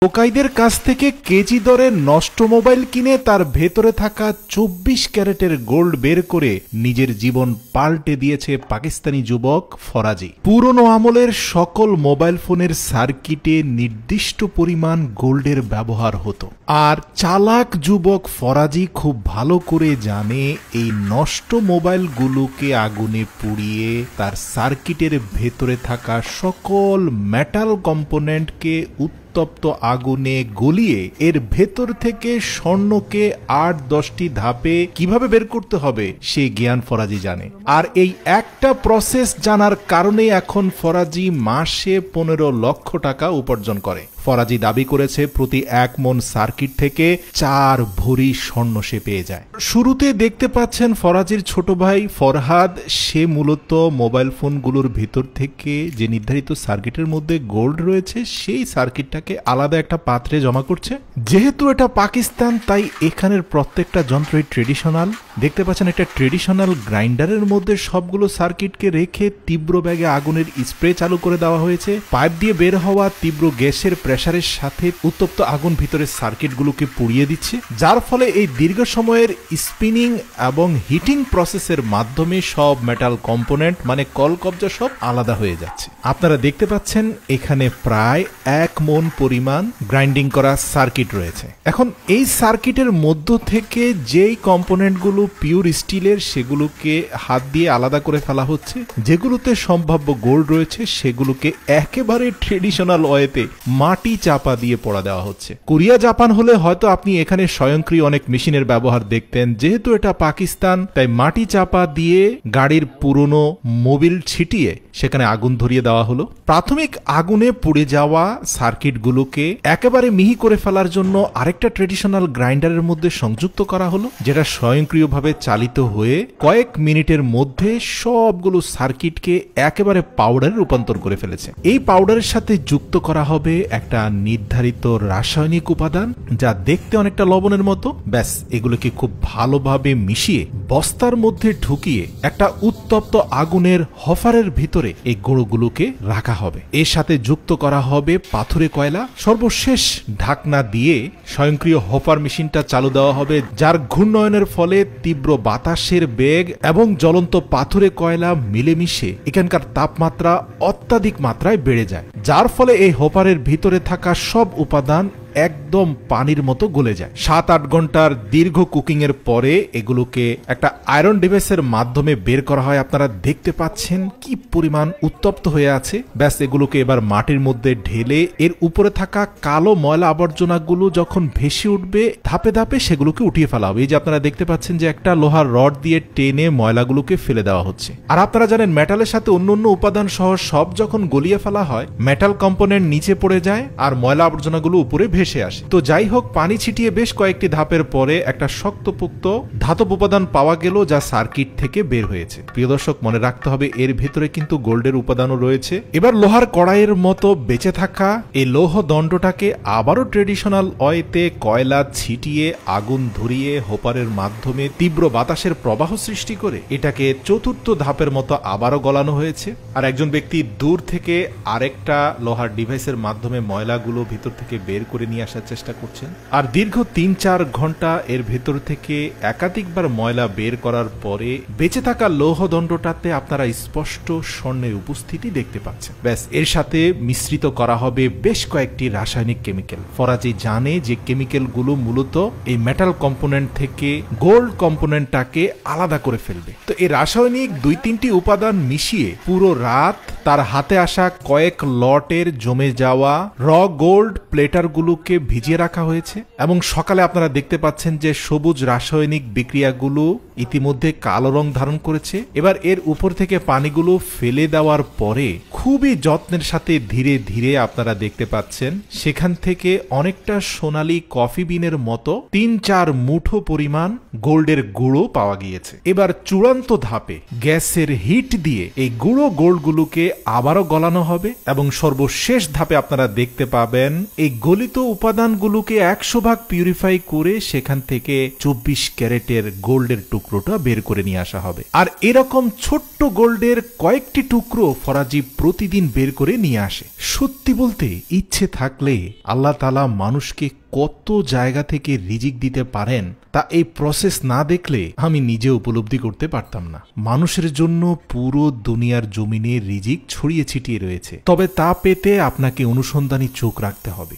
টোকাইদের কাছ থেকে কেজি দরে নষ্ট মোবাইল কিনে তার ভেতরে থাকা ২৪ ক্যারেটের গোল্ড বের করে নিজের জীবন পাল্টে দিয়েছে পাকিস্তানি যুবক ফরাজি। পুরনো আমলের সকল মোবাইল ফোনের সার্কিটে নির্দিষ্ট পরিমাণ গোল্ডের ব্যবহার হতো, আর চালাক যুবক ফরাজি খুব ভালো করে জানে এই নষ্ট মোবাইলগুলোকে আগুনে পুড়িয়ে তার সার্কিটের ভেতরে থাকা সকল মেটাল কম্পোনেন্টকে উত্তপ্ত আগুনে গলিয়ে এর ভেতর থেকে স্বর্ণকে ৮-১০টি ধাপে কিভাবে বের করতে হবে সেই জ্ঞান ফরাজি জানে। আর এই একটা প্রসেস জানার কারণে এখন ফরাজি মাসে ১৫ লক্ষ টাকা উপার্জন করে। ফরাজি দাবি করেছে প্রতি ১ মণ সার্কিট থেকে ৪ ভরি স্বর্ণ সে পেয়ে যায়। শুরুতে দেখতে পাচ্ছেন ফরাজির ছোট ভাই ফরহাদ, সে মূলত মোবাইল ফোনগুলোর ভিতর থেকে যে নির্ধারিত সার্কিটের মধ্যে গোল্ড রয়েছে সেই সার্কিটটাকে আলাদা একটা পাত্রে জমা করছে। যেহেতু এটা পাকিস্তান, তাই এখানের প্রত্যেকটা যন্ত্রই ট্রেডিশনাল। দেখতে পাচ্ছেন একটা ট্রেডিশনাল গ্রাইন্ডারের মধ্যে সবগুলো সার্কিটকে রেখে তীব্র বেগে আগুনের স্প্রে চালু করে দেওয়া হয়েছে। পাইপ দিয়ে বের হওয়া তীব্র গ্যাসের প্রেসারের সাথে উত্তপ্ত আগুন ভিতরের সার্কিটগুলোকে পুড়িয়ে দিচ্ছে, যার ফলে এই দীর্ঘ সময়ের স্পিনিং এবং হিটিং প্রসেসের মাধ্যমে সব মেটাল কম্পোনেন্ট মানে কলকবজা সব আলাদা হয়ে যাচ্ছে। আপনারা দেখতে পাচ্ছেন এখানে প্রায় ১ মণ পরিমাণ গ্রাইন্ডিং করা সার্কিট রয়েছে। এখন এই সার্কিটের মধ্য থেকে যেই কম্পোনেন্টগুলো পিওর স্টিলের সেগুলোকে হাত দিয়ে আলাদা করে ফেলা হচ্ছে, যেগুলোতে সম্ভাব্য গোল্ড রয়েছে সেগুলোকে একেবারে ট্রেডিশনাল ওয়েতে মাটি চাপা দিয়ে পোড়া দেওয়া হচ্ছে। কোরিয়া জাপান হলে হয়তো আপনি এখানে স্বয়ংক্রিয় অনেক মেশিনের ব্যবহার দেখতেন। যেহেতু এটা পাকিস্তান, তাই মাটি চাপা দিয়ে গাড়ির পুরনো মোবিল ছিটিয়ে সেখানে আগুন ধরিয়ে দেওয়া হলো। প্রাথমিক আগুনে পুড়ে যাওয়া সার্কিটগুলোকে একেবারে মিহি করে ফেলার জন্য আরেকটা ট্রেডিশনাল গ্রাইন্ডারের মধ্যে সংযুক্ত করা হলো, যেটা স্বয়ংক্রিয়ভাবে চালিত হয়ে কয়েক মিনিটের মধ্যে সবগুলো সার্কিটকে একেবারে পাউডারে রূপান্তর করে ফেলেছে। এই পাউডারের সাথে যুক্ত করা হবে একটা নির্ধারিত রাসায়নিক উপাদান, যা দেখতে অনেকটা লবণের মতো। ব্যাস, এগুলোকে খুব ভালোভাবে মিশিয়ে বস্তার মধ্যে ঢুকিয়ে একটা উত্তপ্ত আগুনের হফারের ভিতরে এই গুঁড়োগুলোকে রাখা হবে। এর সাথে যুক্ত করা হবে পাথুরে কয়লা। সর্বশেষ ঢাকনা দিয়ে স্বয়ংক্রিয় হপার মেশিনটা চালু দেওয়া হবে, যার ঘূর্ণয়নের ফলে তীব্র বাতাসের বেগ এবং জ্বলন্ত পাথুরে কয়লা মিলেমিশে এখানকার তাপমাত্রা অত্যাধিক মাত্রায় বেড়ে যায়, যার ফলে এই হোপারের ভিতরে থাকা সব উপাদান একদম পানির মতো গলে যায়। ৭-৮ ঘন্টার দীর্ঘ কুকিং এর পরে এগুলোকে একটা আয়রন ডিভাইসের মাধ্যমে বের করা হয়। আপনারা দেখতে পাচ্ছেন কি পরিমাণ উত্তপ্ত হয়ে আছে। ব্যাস, এগুলোকে এবার মাটির মধ্যে ঢেলে এর উপরে থাকা কালো ময়লা আবর্জনাগুলো যখন ভেসে উঠবে ধাপে ধাপে সেগুলোকে উঠিয়ে ফেলা হবে। এই যে আপনারা দেখতে পাচ্ছেন যে একটা লোহার রড দিয়ে টেনে ময়লাগুলোকে ফেলে দেওয়া হচ্ছে। আর আপনারা জানেন মেটালের সাথে অন্য অন্য উপাদান সহ সব যখন গলিয়ে ফেলা হয়, মেটাল কম্পোনেন্ট নিচে পড়ে যায় আর ময়লা আবর্জনাগুলো উপরে ভেসে আসে। তো যাই হোক, পানি ছিটিয়ে বেশ কয়েকটি ধাপের পরে একটা শক্তপোক্ত ধাতব উপাদান পাওয়া গেল, যা সার্কিট থেকে বের হয়েছে। প্রিয় দর্শক, মনে রাখতে হবে এর ভেতরে কিন্তু গোল্ডের উপাদানও রয়েছে। এবার লোহার কড়াইয়ের মতো বেঁচে থাকা এই লৌহ দণ্ডটাকে আবারও ট্রেডিশনাল ওয়েতে কয়লা ছিটিয়ে আগুন ধরিয়ে হোপারের মাধ্যমে তীব্র বাতাসের প্রবাহ সৃষ্টি করে এটাকে চতুর্থ ধাপের মতো আবারও গলানো হয়েছে। আর একজন ব্যক্তি দূর থেকে আরেকটা লোহার ডিভাইসের মাধ্যমে ময়লাগুলো ভিতর থেকে বের করে নিয়ে আসার চেষ্টা করছেন। আর দীর্ঘ ৩-৪ ঘন্টা এর ভেতর থেকে একাধিকবার ময়লা বের করার পরে বেঁচে থাকা লৌহদণ্ডটাতে আপনারা স্পষ্ট স্বর্ণের উপস্থিতি দেখতে পাচ্ছেন। ব্যাস, এর সাথে মিশ্রিত করা হবে বেশ কয়েকটি রাসায়নিক কেমিক্যাল। ফরাজি জানে যে কেমিক্যালগুলো মূলত এই মেটাল কম্পোনেন্ট থেকে গোল্ড কম্পোনেন্টটাকে আলাদা করে ফেলবে। তো এই রাসায়নিক ২-৩টি উপাদান মিশিয়ে পুরো রাত তার হাতে আসা কয়েক লটের জমে যাওয়া র গোল্ড প্লেটারগুলোকে ভিজিয়ে রাখা হয়েছে এবং সকালে আপনারা দেখতে পাচ্ছেন যে সবুজ রাসায়নিক বিক্রিয়াগুলো ইতিমধ্যে কালো রং ধারণ করেছে। এবার এর উপর থেকে পানিগুলো ফেলে দেওয়ার পরে খুবই যত্নের সাথে ধীরে ধীরে আপনারা দেখতে পাচ্ছেন সেখান থেকে অনেকটা সোনালী কফি বিনের মতো ৩-৪ মুঠো পরিমাণ গোল্ডের গুঁড়ো পাওয়া গিয়েছে। এবার চূড়ান্ত ধাপে গ্যাসের হিট দিয়ে এই গুঁড়ো গোল্ডগুলোকে আবারও গলানো হবে এবং সর্বশেষ ধাপে আপনারা দেখতে পাবেন এই গলিত উপাদানগুলোকে ১০০ ভাগ পিউরিফাই করে সেখান থেকে ২৪ ক্যারেটের গোল্ডের টুকরো টুকরোটা বের করে নিয়ে আসা হবে। আর এরকম ছোট্ট গোল্ডের কয়েকটি টুকরো ফরাজি প্রতিদিন বের করে নিয়ে আসে। সত্যি বলতে ইচ্ছে থাকলে আল্লাহ তাআলা মানুষকে কত জায়গা থেকে রিজিক দিতে পারেন তা এই প্রসেস না দেখলে আমি নিজে উপলব্ধি করতে পারতাম না। মানুষের জন্য পুরো দুনিয়ার জমিনে রিজিক ছড়িয়ে ছিটিয়ে রয়েছে, তবে তা পেতে আপনাকে অনুসন্ধানী চোখ রাখতে হবে।